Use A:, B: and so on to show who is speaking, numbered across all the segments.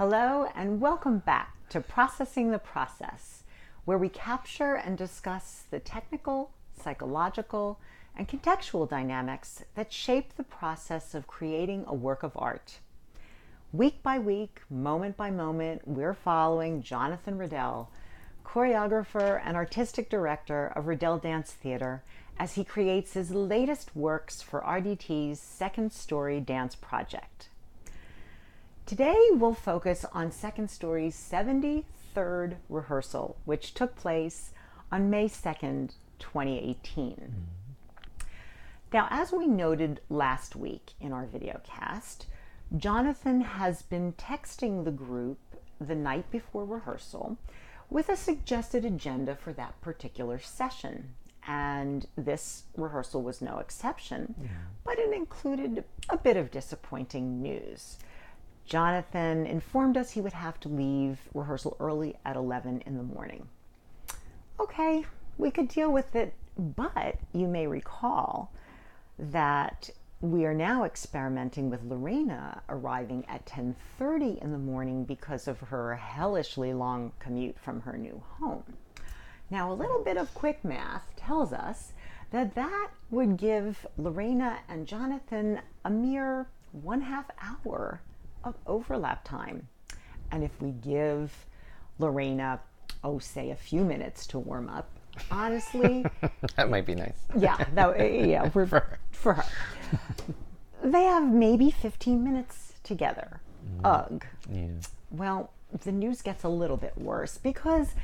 A: Hello and welcome back to Processing the Process, where we capture and discuss the technical, psychological, and contextual dynamics that shape the process of creating a work of art. Week by week, moment by moment, we're following Jonathan Riddell, choreographer and artistic director of Riddell Dance Theater, as he creates his latest works for RDT's Second Story Dance Project. Today we'll focus on Second Story's 73rd rehearsal, which took place on May 2nd, 2018. Now, as we noted last week in our videocast, Jonathan has been texting the group the night before rehearsal with a suggested agenda for that particular session. And this rehearsal was no exception, but it included a bit of disappointing news. Jonathan informed us he would have to leave rehearsal early at 11 in the morning. Okay, we could deal with it, but you may recall that we are now experimenting with Lorena arriving at 10:30 in the morning because of her hellishly long commute from her new home. Now, a little bit of quick math tells us that that would give Lorena and Jonathan a mere 1/2 hour of overlap time. And if we give Lorena, say a few minutes to warm up, honestly,
B: that might be nice.
A: For her. They have maybe 15 minutes together. Ugh.
B: Yeah.
A: Well, the news gets a little bit worse because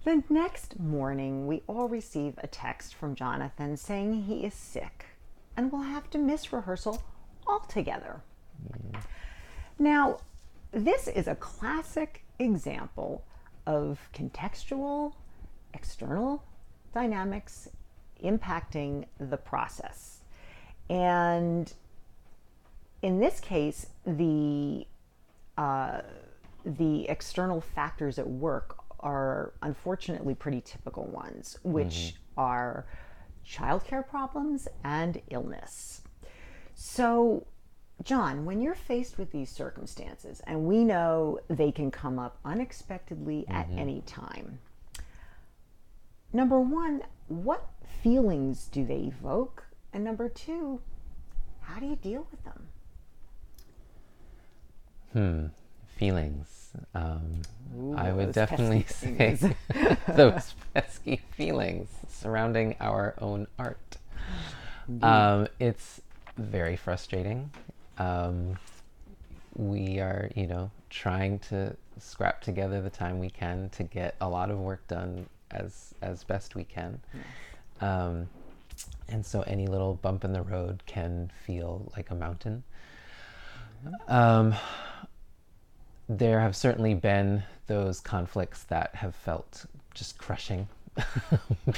A: the next morning we all receive a text from Jonathan saying he is sick and will have to miss rehearsal altogether. Now, this is a classic example of contextual, external dynamics impacting the process. And in this case, the external factors at work are unfortunately pretty typical ones, which are childcare problems and illness. So, John, when you're faced with these circumstances, and we know they can come up unexpectedly at any time, number one, what feelings do they evoke? And number two, how do you deal with them?
B: Feelings.
A: Ooh,
B: I would
A: those
B: definitely
A: pesky
B: say those pesky feelings surrounding our own art. It's very frustrating. We are, trying to scrap together the time we can to get a lot of work done as best we can. And so any little bump in the road can feel like a mountain. There have certainly been those conflicts that have felt just crushing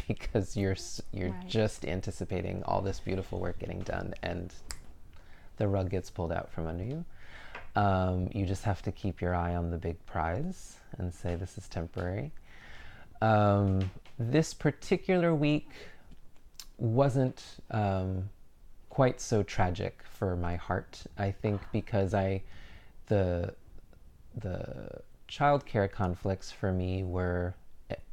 B: because you're
A: Right.
B: just anticipating all this beautiful work getting done and the rug gets pulled out from under you. You just have to keep your eye on the big prize and say this is temporary. This particular week wasn't quite so tragic for my heart, I think, because the childcare conflicts for me were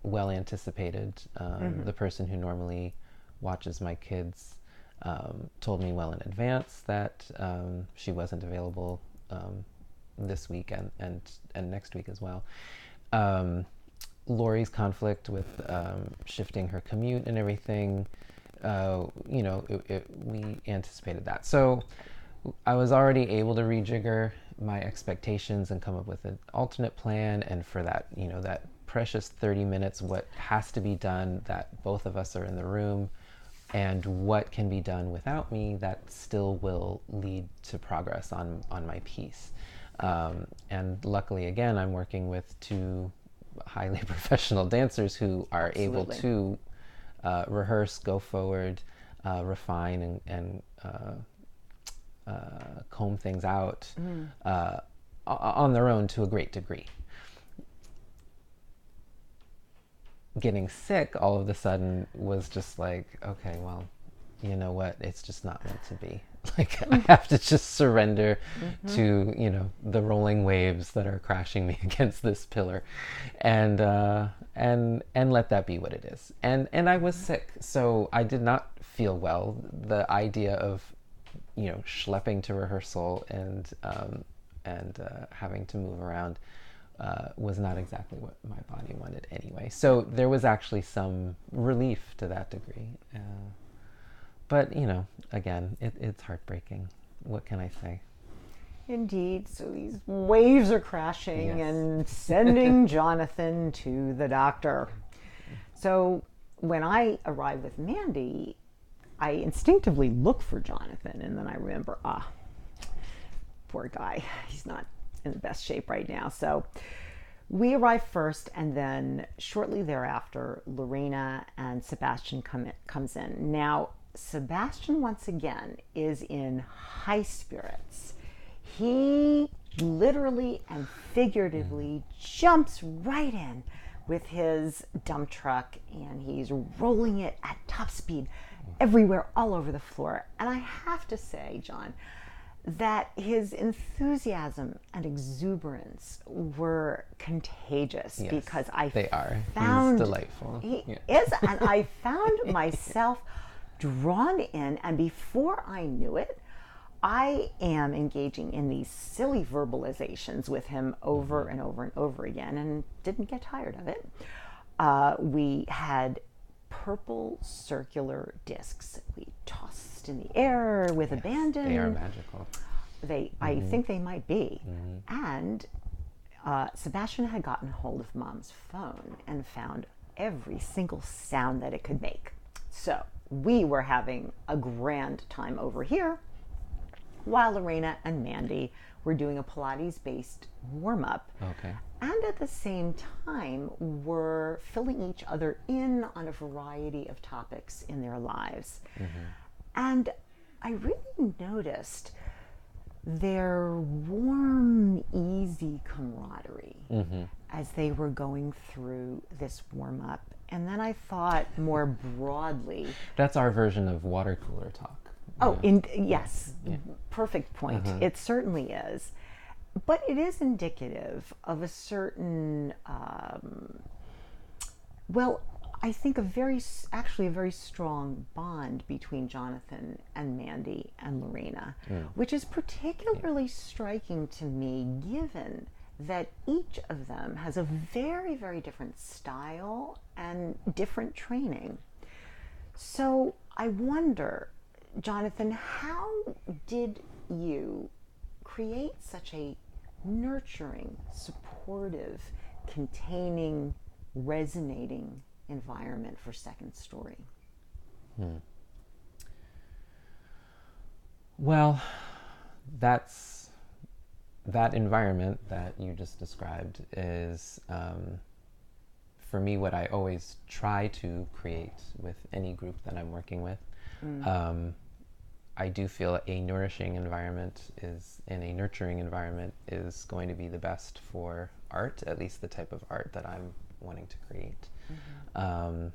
B: well anticipated. The person who normally watches my kids told me well in advance that she wasn't available this week and next week as well. Lori's conflict with shifting her commute and everything, we anticipated that. So I was already able to rejigger my expectations and come up with an alternate plan. And for that, that precious 30 minutes, what has to be done, that both of us are in the room, and what can be done without me that still will lead to progress on my piece. And luckily, again, I'm working with two highly professional dancers who are able to rehearse, go forward, refine, and comb things out on their own to a great degree. Getting sick all of a sudden was just like, okay, well, you know what? It's just not meant to be. Like I have to just surrender to, the rolling waves that are crashing me against this pillar, and let that be what it is. And I was sick, so I did not feel well. The idea of, schlepping to rehearsal and having to move around was not exactly what my body wanted anyway. So there was actually some relief to that degree. But, again, it's heartbreaking. What can I say?
A: Indeed. So these waves are crashing and sending Jonathan to the doctor. So when I arrive with Mandy, I instinctively look for Jonathan, and then I remember, poor guy, he's not in the best shape right now. So we arrive first, and then shortly thereafter, Lorena and Sebastian comes in. Now, Sebastian, once again, is in high spirits. He literally and figuratively jumps right in with his dump truck, and he's rolling it at top speed everywhere, all over the floor. And I have to say, John, that his enthusiasm and exuberance were contagious.
B: Yes,
A: because I
B: they are.
A: Found
B: He's delightful.
A: He is, and I found myself drawn in, and before I knew it, I am engaging in these silly verbalizations with him over and over and over again, and didn't get tired of it. We had purple circular discs we tossed in the air with abandon.
B: They are magical.
A: I think they might be. And Sebastian had gotten hold of Mom's phone and found every single sound that it could make. So we were having a grand time over here, while Lorena and Mandy were doing a Pilates-based warm-up.
B: Okay.
A: And at the same time, were filling each other in on a variety of topics in their lives. And I really noticed their warm, easy camaraderie as they were going through this warm-up. And then I thought more broadly...
B: That's our version of water cooler talk.
A: Oh, yes, perfect point. It certainly is. But it is indicative of a certain, I think actually a very strong bond between Jonathan and Mandy and Lorena, which is particularly striking to me given that each of them has a very, very different style and different training. So I wonder, Jonathan, how did you create such a nurturing, supportive, containing, resonating environment for Second Story?
B: Well, that environment that you just described is, for me, what I always try to create with any group that I'm working with. I do feel a nourishing environment and a nurturing environment is going to be the best for art, at least the type of art that I'm wanting to create. I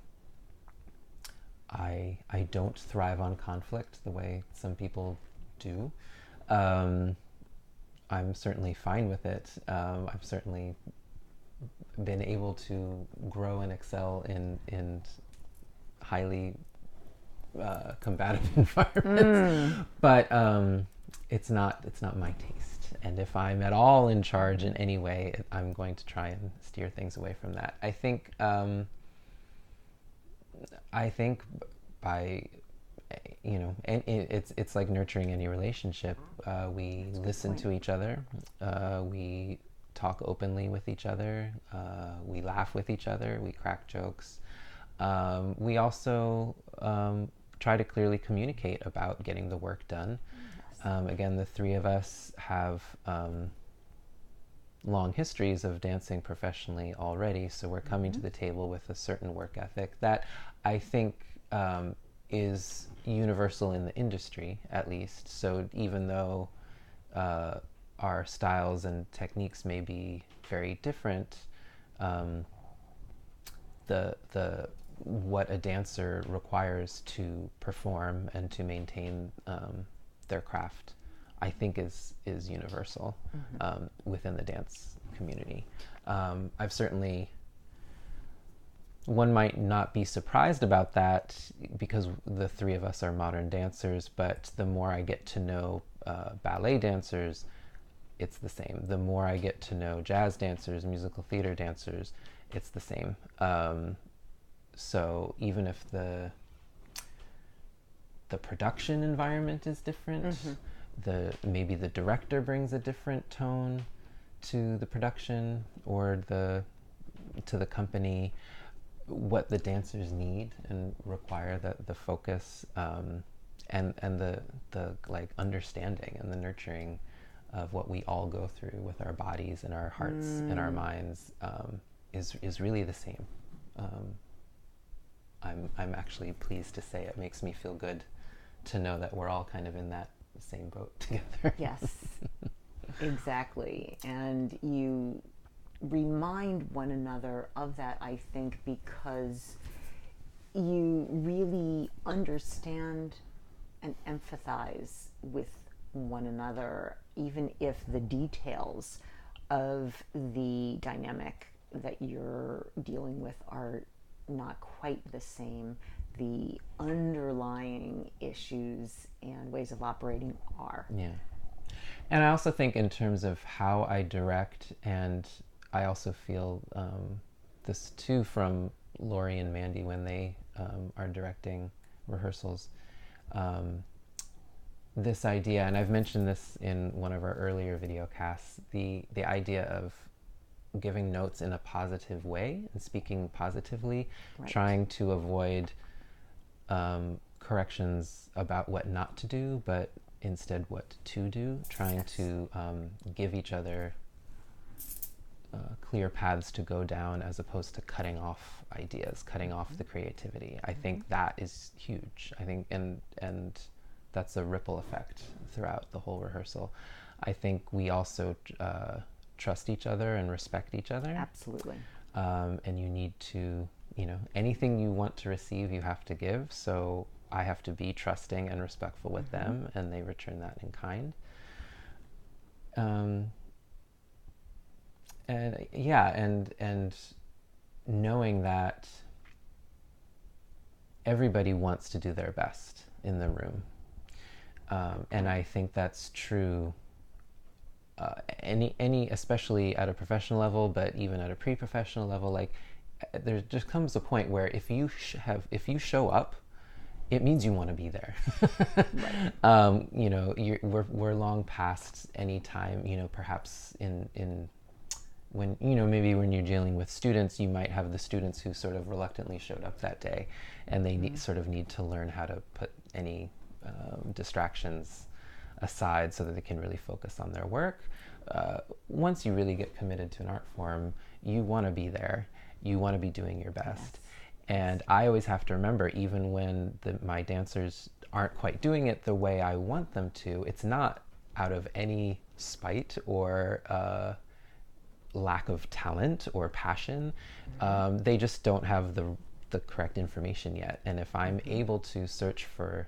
B: don't thrive on conflict the way some people do. I'm certainly fine with it. I've certainly been able to grow and excel in highly combative environments, but it's not my taste. And if I'm at all in charge in any way, I'm going to try and steer things away from that. I think by and it's like nurturing any relationship. We listen to each other. We talk openly with each other. We laugh with each other. We crack jokes. We also try to clearly communicate about getting the work done. Again, the three of us have long histories of dancing professionally already, so we're coming to the table with a certain work ethic that I think is universal in the industry, at least. So even though our styles and techniques may be very different, what a dancer requires to perform and to maintain their craft, I think is universal within the dance community. I've certainly, one might not be surprised about that because the three of us are modern dancers, but the more I get to know ballet dancers, it's the same. The more I get to know jazz dancers, musical theater dancers, it's the same. So even if the production environment is different, maybe the director brings a different tone to the production or to the company, what the dancers need and require, the focus and the like understanding and the nurturing of what we all go through with our bodies and our hearts and our minds is really the same. I'm actually pleased to say it makes me feel good to know that we're all kind of in that same boat together.
A: Yes, exactly. And you remind one another of that, I think, because you really understand and empathize with one another, even if the details of the dynamic that you're dealing with are not quite the same. The underlying issues and ways of operating are.
B: Yeah. And I also think in terms of how I direct, and I also feel this too from Lori and Mandy when they are directing rehearsals, this idea, and I've mentioned this in one of our earlier videocasts, the idea of giving notes in a positive way and speaking positively,
A: Right.
B: trying to avoid corrections about what not to do, but instead what to do, trying to give each other clear paths to go down as opposed to cutting off ideas, cutting off the creativity. I think that is huge. I think, and that's a ripple effect throughout the whole rehearsal. I think we also trust each other and respect each other.
A: Absolutely.
B: And you need to, anything you want to receive, you have to give. So I have to be trusting and respectful with them, and they return that in kind. And knowing that everybody wants to do their best in the room. And I think that's true any especially at a professional level, but even at a pre-professional level, like there just comes a point where if you show up, it means you want to be there. Right. We're long past any time, perhaps in when, maybe when you're dealing with students, you might have the students who sort of reluctantly showed up that day, and they need to learn how to put any distractions aside so that they can really focus on their work. Once you really get committed to an art form, you want to be there. You want to be doing your best. Yes. And I always have to remember, even when my dancers aren't quite doing it the way I want them to, it's not out of any spite or lack of talent or passion. They just don't have the correct information yet. And if I'm able to search for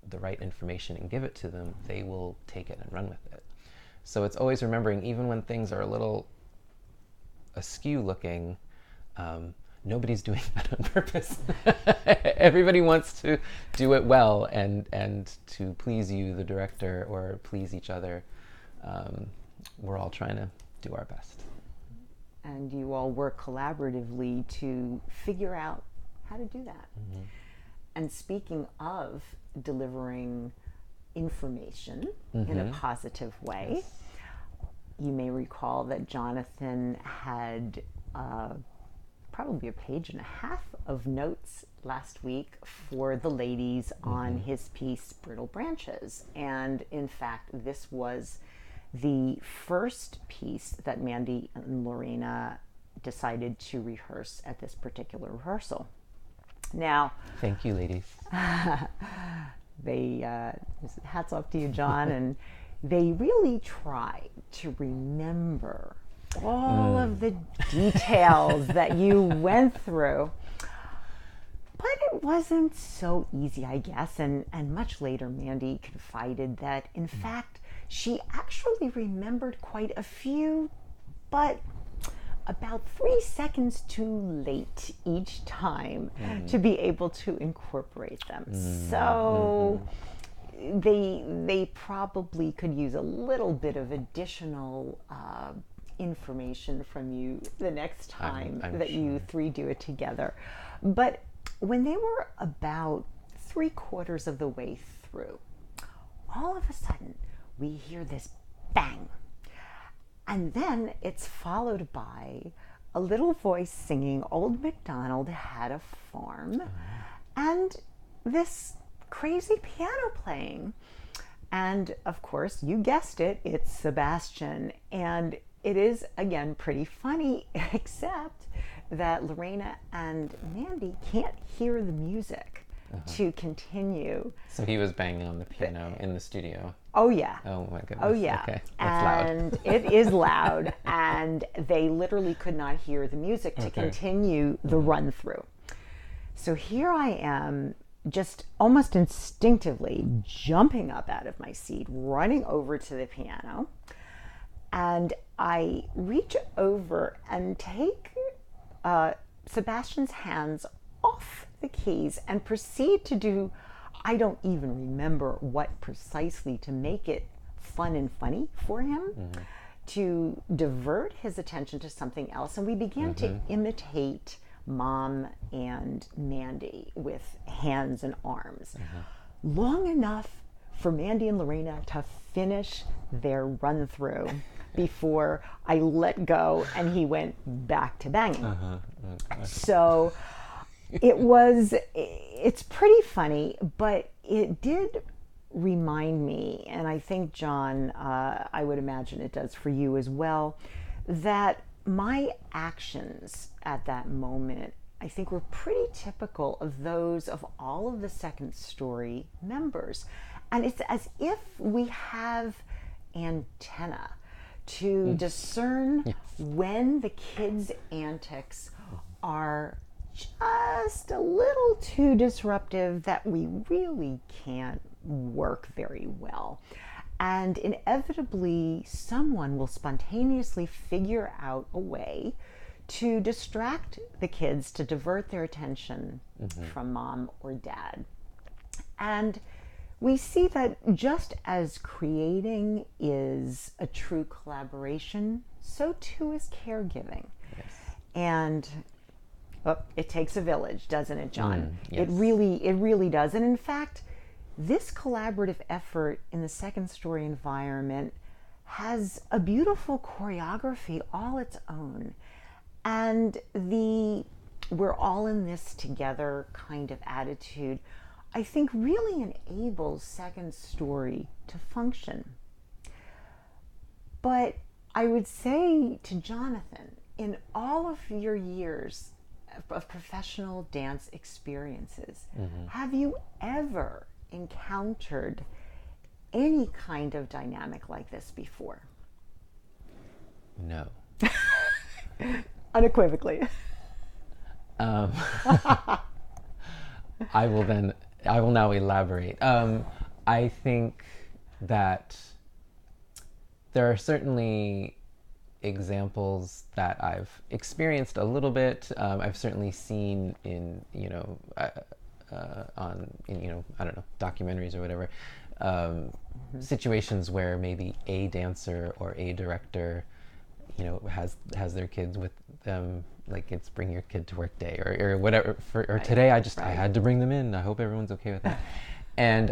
B: the right information and give it to them, they will take it and run with it. So it's always remembering, even when things are a little askew looking, nobody's doing that on purpose. Everybody wants to do it well and to please you, the director, or please each other. We're all trying to do our best.
A: And you all work collaboratively to figure out how to do that. Mm-hmm. And speaking of delivering information in a positive way, yes. You may recall that Jonathan had probably a page and a half of notes last week for the ladies on his piece, Brittle Branches. And in fact, this was the first piece that Mandy and Lorena decided to rehearse at this particular rehearsal. Now,
B: thank you, ladies.
A: They hats off to you, John, and they really try to remember all of the details that you went through. But it wasn't so easy, I guess. And much later, Mandy confided that, in fact, she actually remembered quite a few, but about 3 seconds too late each time to be able to incorporate them. So they probably could use a little bit of additional information from you the next time
B: I'm
A: that
B: sure.
A: you three do it together. But when they were about 3/4 of the way through, all of a sudden we hear this bang. And then it's followed by a little voice singing Old MacDonald Had a Farm and this crazy piano playing. And of course, you guessed it, it's Sebastian. And it is, again, pretty funny, except that Lorena and Mandy can't hear the music to continue.
B: So he was banging on the piano in the studio.
A: Oh, yeah.
B: Oh my goodness.
A: Oh, yeah.
B: Okay. That's loud.
A: And it is loud. And they literally could not hear the music to continue the run through. So here I am, just almost instinctively jumping up out of my seat, running over to the piano. And I reach over and take Sebastian's hands off the keys and proceed to do, I don't even remember what precisely, to make it fun and funny for him, to divert his attention to something else. And we began to imitate Mom and Mandy with hands and arms, long enough for Mandy and Lorena to finish their run through before I let go and he went back to banging. So it's pretty funny, but it did remind me, and I think, John, I would imagine it does for you as well, that my actions at that moment, I think, were pretty typical of those of all of the second story members. And it's as if we have antenna to discern when the kids' antics are just a little too disruptive, that we really can't work very well. And inevitably, someone will spontaneously figure out a way to distract the kids, to divert their attention from Mom or Dad. And we see that just as creating is a true collaboration, so too is caregiving.
B: Yes.
A: And it takes a village, doesn't it, John?
B: Yes.
A: It really does. And in fact, this collaborative effort in the second story environment has a beautiful choreography all its own. And the we're all in this together kind of attitude, I think, really enables second story to function. But I would say to Jonathan, in all of your years of professional dance experiences, have you ever encountered any kind of dynamic like this before?
B: No.
A: Unequivocally.
B: I will now elaborate. I think that there are certainly examples that I've experienced a little bit. I've certainly seen in, I don't know, documentaries or whatever, situations where maybe a dancer or a director, has their kids with them, like it's bring your kid to work day or whatever. Today I had to bring them in. I hope everyone's okay with that. And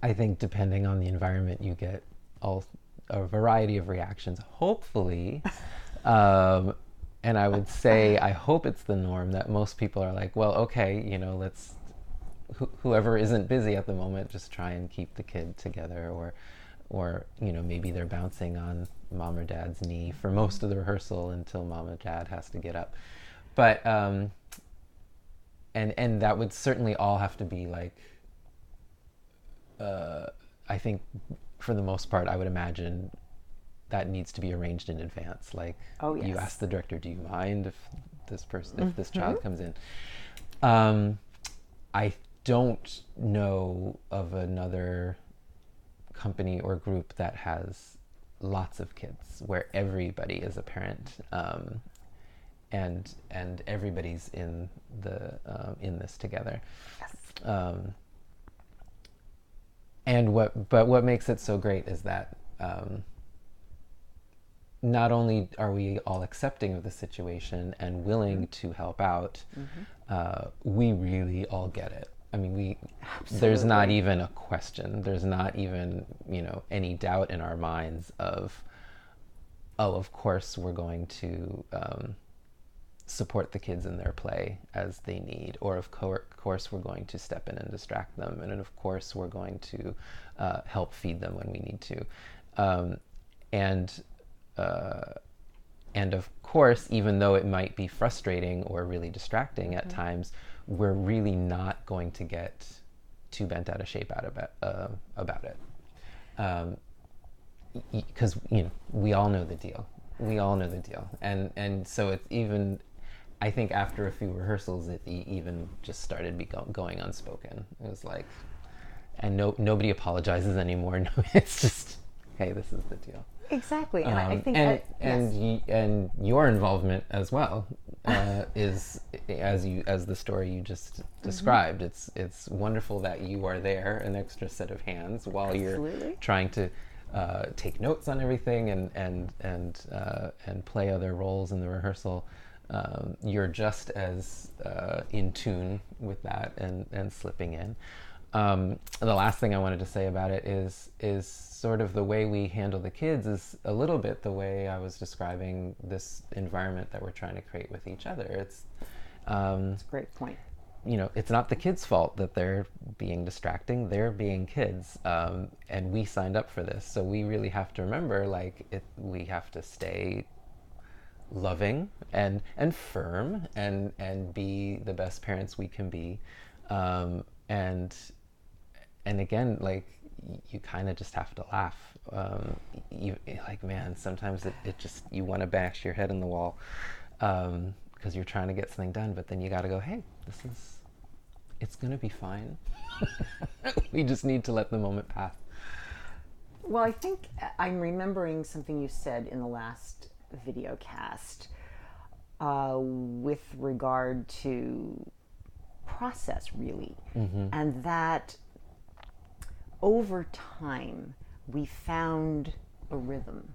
B: I think depending on the environment, you get a variety of reactions, hopefully. And I would say, I hope it's the norm that most people are like, well, okay, let's, whoever isn't busy at the moment, just try and keep the kid together, or maybe they're bouncing on Mom or Dad's knee for most of the rehearsal until Mom or Dad has to get up. But and that would certainly all have to be like, I think for the most part, I would imagine that needs to be arranged in advance. Like,
A: oh, yes.
B: You ask the director, do you mind if this child comes in? I don't know of another company or group that has lots of kids where everybody is a parent, and everybody's in this together. Um, and what makes it so great is that not only are we all accepting of the situation and willing to help out, we really all get it. I mean, there's not even a question. There's not even, any doubt in our minds of, oh, of course we're going to support the kids in their play as they need, or of course we're going to step in and distract them, and of course we're going to help feed them when we need to, and and of course, even though it might be frustrating or really distracting at times, we're really not going to get too bent out of shape about it, because we all know the deal. We all know the deal, and so it's even. I think after a few rehearsals, it even just started going unspoken. It was like, and nobody apologizes anymore. No, it's just, hey, this is the deal.
A: Exactly, and I think
B: and your involvement as well is as the story you just described. It's wonderful that you are there, an extra set of hands, while you're trying to take notes on everything and play other roles in the rehearsal. You're just as in tune with that and slipping in. The last thing I wanted to say about it is sort of the way we handle the kids is a little bit the way I was describing this environment that we're trying to create with each other. That's
A: a great point.
B: It's not the kids' fault that they're being distracting. They're being kids, and we signed up for this. So we really have to remember, we have to stay loving and firm and be the best parents we can be, and again, you kind of just have to laugh. Man, sometimes it just, you want to bash your head in the wall because you're trying to get something done, but then you got to go, hey, it's gonna be fine. We just need to let the moment pass.
A: Well, I think I'm remembering something you said in the last videocast with regard to process, really, and that over time we found a rhythm,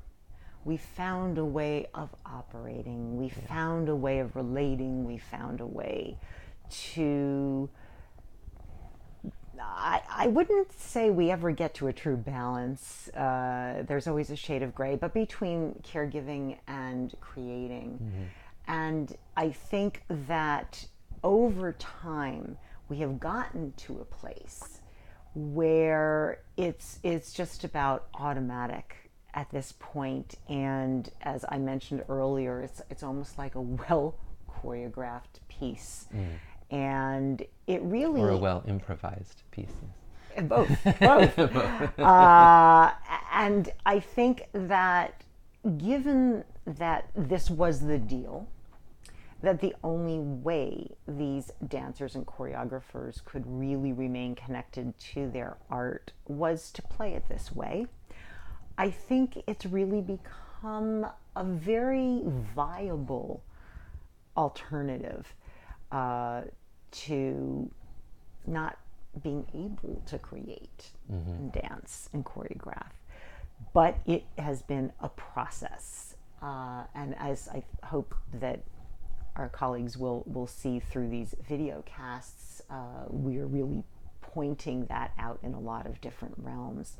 A: we found a way of operating, we found a way of relating, we found a way to, I wouldn't say we ever get to a true balance. There's always a shade of gray, but between caregiving and creating. And I think that over time, we have gotten to a place where it's just about automatic at this point. And as I mentioned earlier, it's almost like a well choreographed piece. And it really,
B: or a well improvised piece.
A: Both. And I think that given that this was the deal, that the only way these dancers and choreographers could really remain connected to their art was to play it this way. I think it's really become a very viable alternative to not being able to create and dance and choreograph. But it has been a process. And as I hope that our colleagues will see through these video casts, we're really pointing that out in a lot of different realms.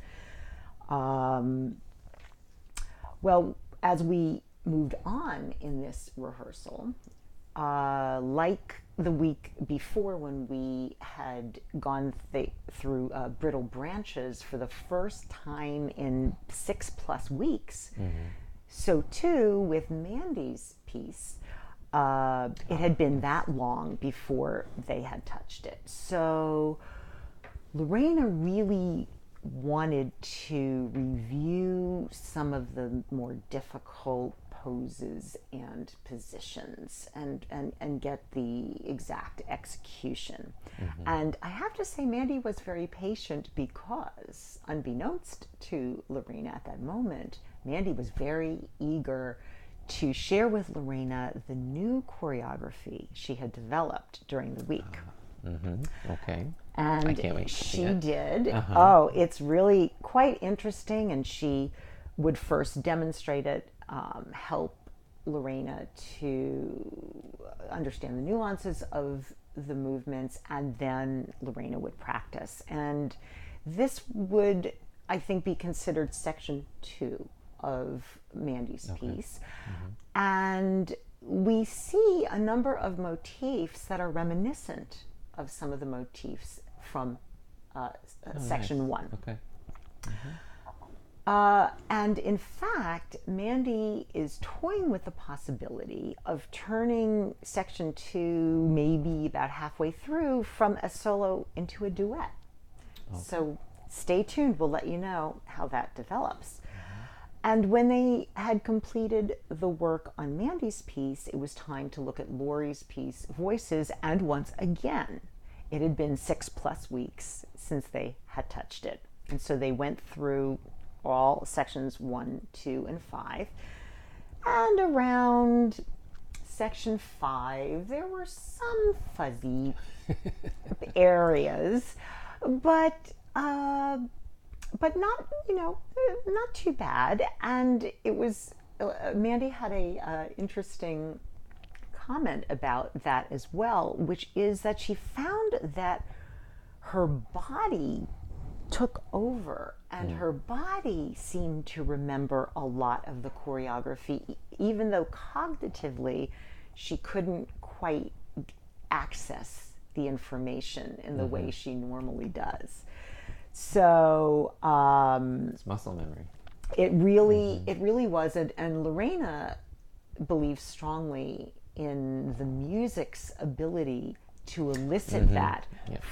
A: Well, as we moved on in this rehearsal, like the week before when we had gone through Brittle Branches for the first time in 6+ weeks, so too with Mandy's piece, it had been that long before they had touched it. So Lorena really wanted to review some of the more difficult poses and positions and get the exact execution. And I have to say, Mandy was very patient because, unbeknownst to Lorena at that moment, Mandy was very eager to share with Lorena the new choreography she had developed during the week.
B: Okay.
A: And
B: I can't wait to see
A: she
B: it.
A: did. Oh, it's really quite interesting. And she would first demonstrate it, help Lorena to understand the nuances of the movements, and then Lorena would practice. And this would, I think, be considered section 2 of Mandy's piece. And we see a number of motifs that are reminiscent of some of the motifs from section 1.
B: Okay.
A: And in fact, Mandy is toying with the possibility of turning section 2, maybe about halfway through, from a solo into a duet. So stay tuned. We'll let you know how that develops. And when they had completed the work on Mandy's piece, it was time to look at Laurie's piece, Voices, and once again, it had been 6+ weeks since they had touched it. And so they went through all sections 1, 2, and 5. And around section 5, there were some fuzzy areas, but not, not too bad. And it was, Mandy had a interesting comment about that as well, which is that she found that her body took over, and her body seemed to remember a lot of the choreography, even though cognitively she couldn't quite access the information in the way she normally does. So
B: It's muscle memory.
A: it really was. And Lorena believes strongly in the music's ability to elicit that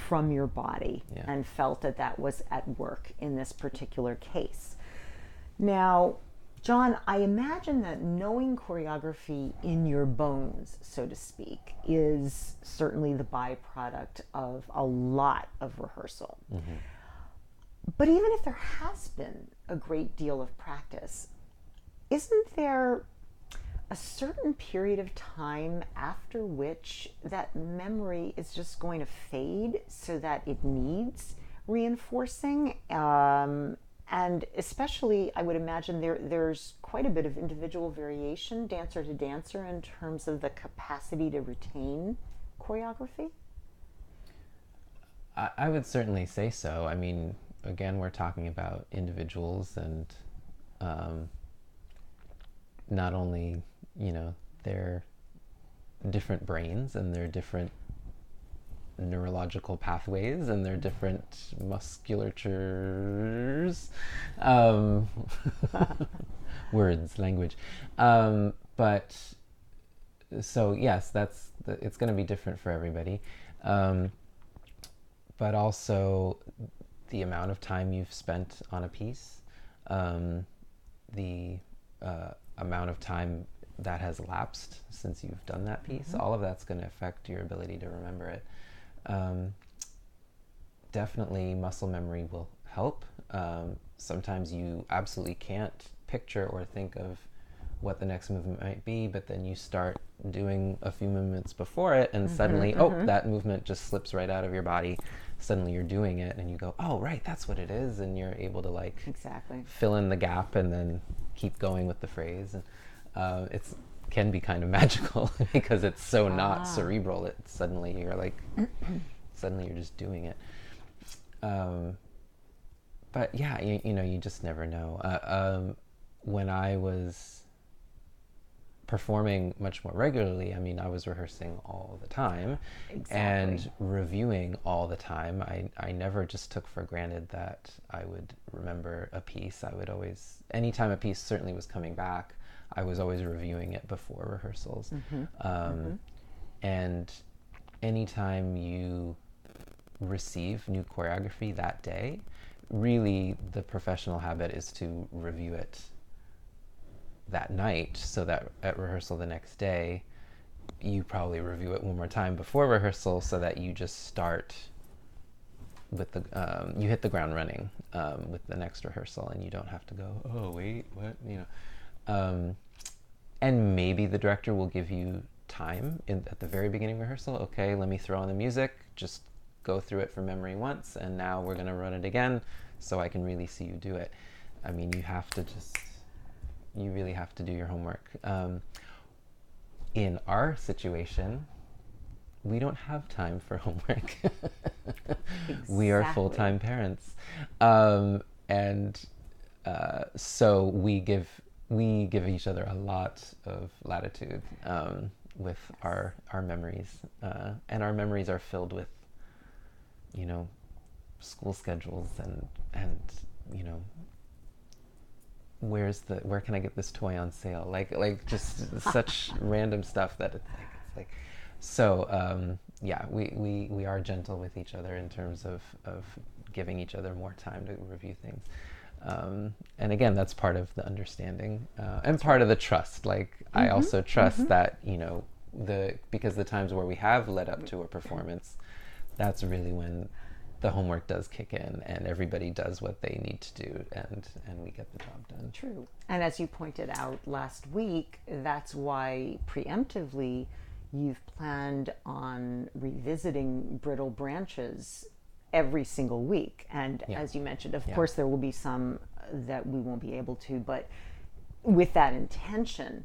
A: from your body, and felt that that was at work in this particular case. Now, John, I imagine that knowing choreography in your bones, so to speak, is certainly the byproduct of a lot of rehearsal. But even if there has been a great deal of practice, isn't there a certain period of time after which that memory is just going to fade, so that it needs reinforcing? And especially, I would imagine there's quite a bit of individual variation, dancer to dancer, in terms of the capacity to retain choreography.
B: I would certainly say so. I mean, again, we're talking about individuals, and not only, their different brains and their different neurological pathways and their different musculatures, language. But so yes, it's going to be different for everybody. But also the amount of time you've spent on a piece, the amount of time that has lapsed since you've done that piece, all of that's going to affect your ability to remember it. Definitely muscle memory will help. Sometimes you absolutely can't picture or think of what the next movement might be, but then you start doing a few movements before it, and suddenly, that movement just slips right out of your body. Suddenly you're doing it, and you go, oh, right, that's what it is, and you're able to
A: Exactly
B: fill in the gap and then keep going with the phrase. And it's can be kind of magical because it's so not cerebral. It suddenly you're suddenly you're just doing it. But yeah, you just never know. When I was performing much more regularly, I mean, I was rehearsing all the time and reviewing all the time. I never just took for granted that I would remember a piece. I would always, anytime a piece certainly was coming back, I was always reviewing it before rehearsals. And anytime you receive new choreography that day, really the professional habit is to review it that night, so that at rehearsal the next day, you probably review it one more time before rehearsal, so that you just start with the you hit the ground running with the next rehearsal, and you don't have to go, oh wait, what, and maybe the director will give you time at the very beginning of rehearsal. Okay, let me throw on the music, just go through it from memory once, and now we're going to run it again so I can really see you do it. I mean, you really have to do your homework. In our situation, we don't have time for homework. Exactly. We are full-time parents. So we give each other a lot of latitude with our memories. And our memories are filled with, school schedules and where can I get this toy on sale? Like just such random stuff that it's like so yeah, we are gentle with each other in terms of giving each other more time to review things. And again, that's part of the understanding and part of the trust. Like I also trust that, because the times where we have led up to a performance, that's really when the homework does kick in and everybody does what they need to do, and we get the job done.
A: True. And as you pointed out last week, that's why preemptively you've planned on revisiting Brittle Branches every single week. And as you mentioned, of course, there will be some that we won't be able to, but with that intention,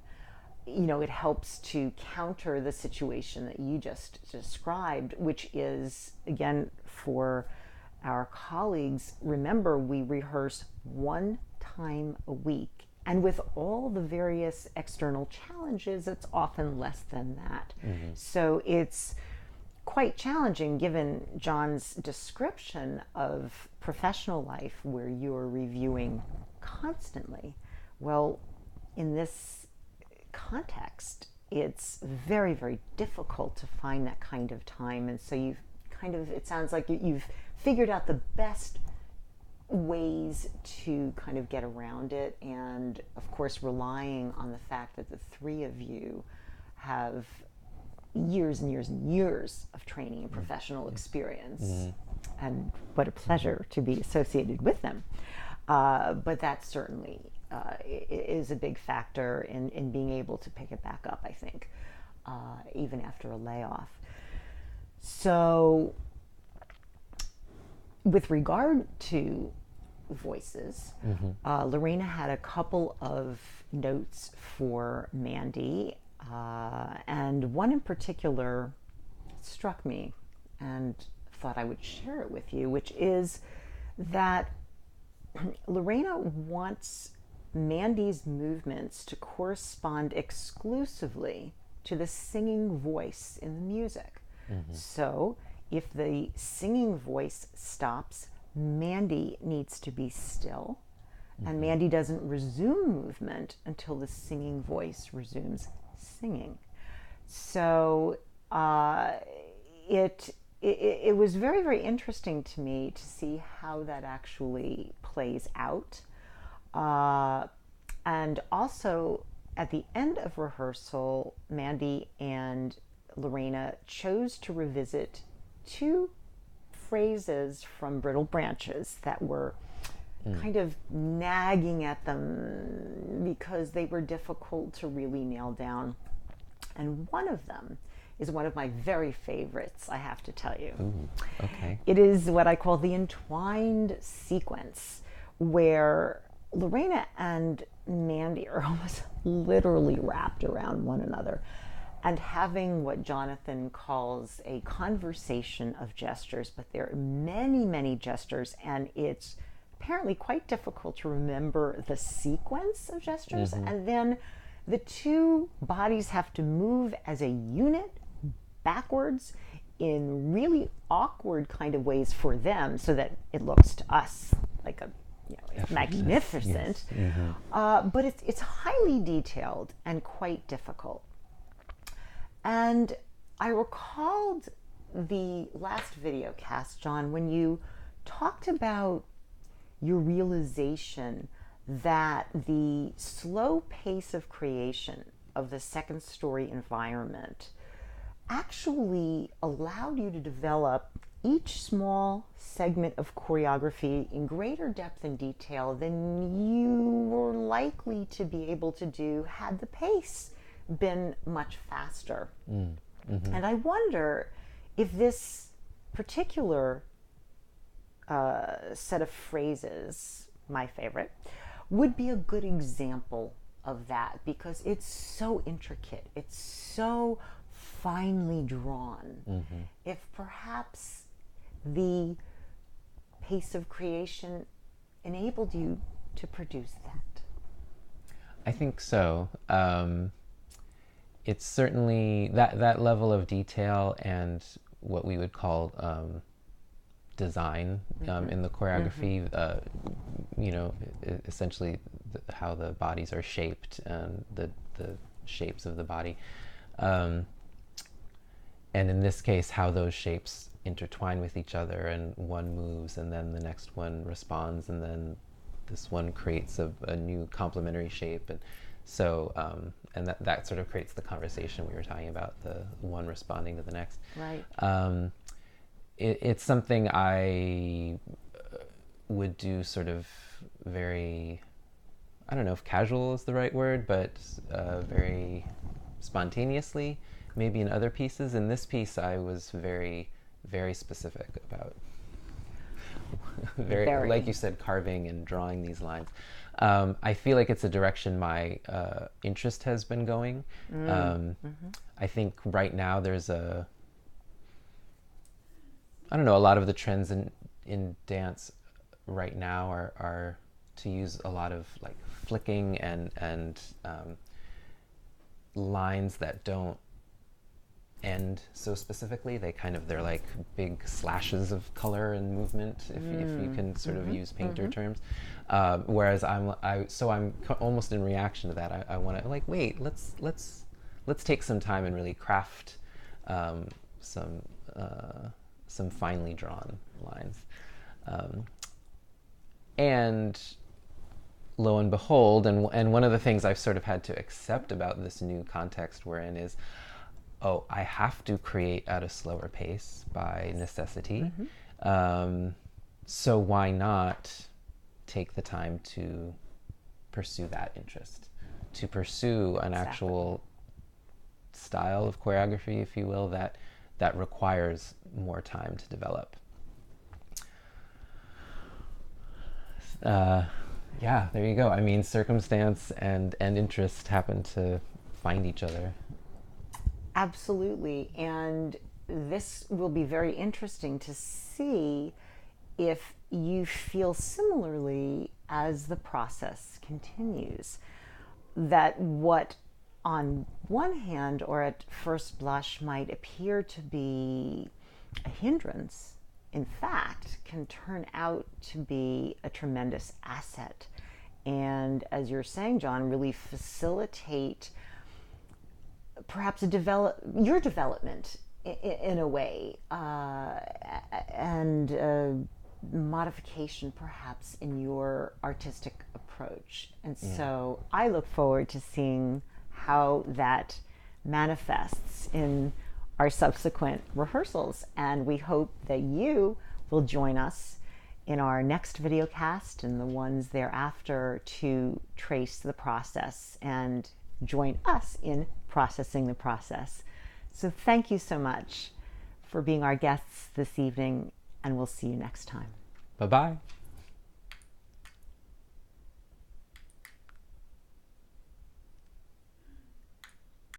A: it helps to counter the situation that you just described, which is, again, for our colleagues, remember, we rehearse one time a week. And with all the various external challenges, it's often less than that. Mm-hmm. So it's quite challenging, given John's description of professional life where you're reviewing constantly. Well, in this context, it's very, very difficult to find that kind of time. And so it sounds like you've figured out the best ways to kind of get around it, and of course relying on the fact that the three of you have years and years and years of training and professional experience, and what a pleasure to be associated with them. But that certainly is a big factor in being able to pick it back up, I think, even after a layoff. So with regard to voices, Lorena had a couple of notes for Mandy, and one in particular struck me and thought I would share it with you, which is that Lorena wants Mandy's movements to correspond exclusively to the singing voice in the music. So if the singing voice stops, Mandy needs to be still, and Mandy doesn't resume movement until the singing voice resumes singing. So it was very, very interesting to me to see how that actually plays out. And also, at the end of rehearsal, Mandy and Lorena chose to revisit two phrases from Brittle Branches that were kind of nagging at them because they were difficult to really nail down. And one of them is one of my very favorites, I have to tell you.
B: Ooh, okay.
A: It is what I call the entwined sequence, where Lorena and Mandy are almost literally wrapped around one another and having what Jonathan calls a conversation of gestures, but there are many, many gestures, and it's apparently quite difficult to remember the sequence of gestures. And then the two bodies have to move as a unit backwards in really awkward kind of ways for them, so that it looks to us like a magnificent. Yes. But it's highly detailed and quite difficult. And I recalled the last video cast, John, when you talked about your realization that the slow pace of creation of the second story environment actually allowed you to develop each small segment of choreography in greater depth and detail than you were likely to be able to do had the pace been much faster. And I wonder if this particular set of phrases, my favorite, would be a good example of that, because it's so intricate, it's so finely drawn. If perhaps the pace of creation enabled you to produce that.
B: I think so. It's certainly that level of detail and what we would call design in the choreography, essentially how the bodies are shaped and the shapes of the body. And in this case, how those shapes intertwine with each other, and one moves and then the next one responds, and then this one creates a new complementary shape. And so, and that sort of creates the conversation we were talking about, the one responding to the next.
A: Right.
B: It's something I would do sort of very, I don't know if casual is the right word, but very spontaneously, maybe in other pieces. In this piece, I was very, very specific about, very, like you said, carving and drawing these lines. I feel like it's a direction my interest has been going. I think right now there's a lot of the trends in dance right now are to use a lot of like flicking and lines that don't end so specifically. They're like big slashes of color and movement, if you can sort of use painter terms. Whereas I'm almost in reaction to that. I want to like, wait, let's take some time and really craft some finely drawn lines. And lo and behold, and one of the things I've sort of had to accept about this new context we're in is, I have to create at a slower pace by necessity. So why not take the time to pursue that interest, to pursue an actual style of choreography, if you will, that requires more time to develop. Yeah, there you go. I mean, circumstance and interest happen to find each other.
A: Absolutely. And this will be very interesting to see if you feel similarly as the process continues. That what on one hand, or at first blush, might appear to be a hindrance, in fact, can turn out to be a tremendous asset. And as you're saying, John, really facilitate perhaps your development in a way, and modification perhaps in your artistic approach. And so I look forward to seeing how that manifests in our subsequent rehearsals, and we hope that you will join us in our next videocast and the ones thereafter to trace the process and join us in processing the process. So thank you so much for being our guests this evening, and we'll see you next time.
B: Bye-bye.